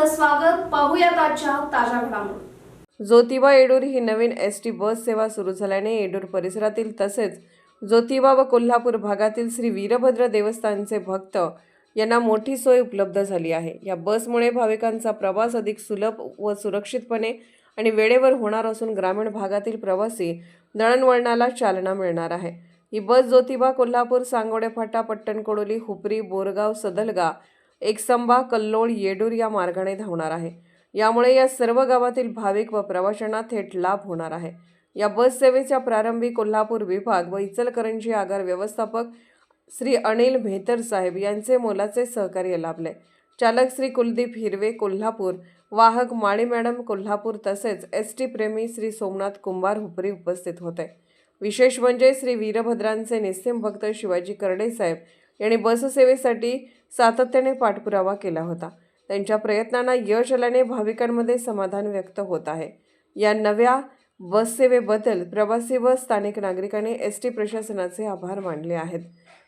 आपलं स्वागत. पाहूयात आजच्या ताज्या घडामोडी. ज्योतिबा येडूर ही नवीन एसटी बस सेवा सुरू झाल्याने येडूर परिसरातील तसेच ज्योतिबा व कोल्हापूर भागातील श्री वीरभद्र देवस्थानचे भक्त यांना मोठी सोय उपलब्ध झाली आहे. या बसमुळे भाविकांचा प्रवास अधिक सुलभ व सुरक्षितपणे आणि वेळेवर होणार असून ग्रामीण भागातील प्रवासी दळणवळणाला चालना मिळणार आहे. ही बस ज्योतिबा, कोल्हापूर, सांगोडे फाटा, पट्टणकोडोली, हुपरी, बोरगाव, सदलगा, एकसंबा, कल्लोळ, येडूर या मार्गाने धावणार आहे. यामुळे या सर्व गावातील भाविक व प्रवाशांना थेट लाभ होणार आहे. या बस सेवेच्या प्रारंभी कोल्हापूर विभाग व इचलकरंजी आगार व्यवस्थापक श्री अनिल मेहतर साहेब यांचे मोलाचे सहकार्य लाभले. चालक श्री कुलदीप हिरवे, कोल्हापूर, वाहक माळी मॅडम, कोल्हापूर तसेच एसटी प्रेमी श्री सोमनाथ कुंभार, हुपरी उपस्थित होते. विशेष म्हणजे श्री वीरभद्रांचे निस्सीम भक्त शिवाजी करडे साहेब यांनी बससेवेसाठी सातत्याने पाठपुरावा केला होता. त्यांच्या प्रयत्नांना यश आल्याने भाविकांमध्ये समाधान व्यक्त होत आहे. या नव्या बससेवेबद्दल प्रवासी व स्थानिक नागरिकांनी एसटी प्रशासनाचे आभार मानले आहेत.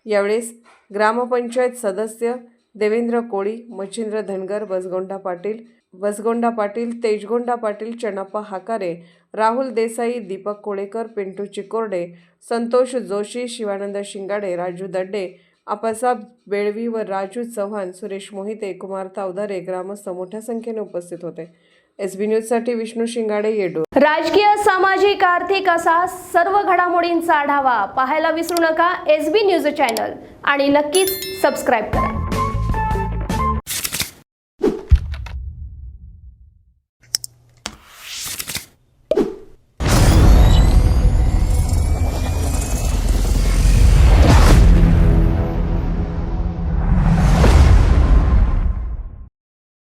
यावेळेस ग्रामपंचायत सदस्य देवेंद्र कोळी, मच्छिंद्र धनगर, बसगोंडा पाटील, तेजगोंडा पाटील, चन्नप्पा हाकारे, राहुल देसाई, दीपक कोळेकर, पिंटू चिकोर्डे, संतोष जोशी, शिवानंद शिंगाडे, राजू दड्डे, आप्पासाहेब बेळवी व राजू चव्हाण, सुरेश मोहिते, कुमार तावदारे ग्रामस्थ मोठ्या संख्येने उपस्थित होते. SB न्यूजसाठी विष्णू शिंगाडे, येडूर. राजकीय, सामाजिक, आर्थिक असा सर्व घडामोडींचा आढावा पाहायला विसरू नका SB न्यूज चॅनल आणि नक्कीच सबस्क्राईब करा.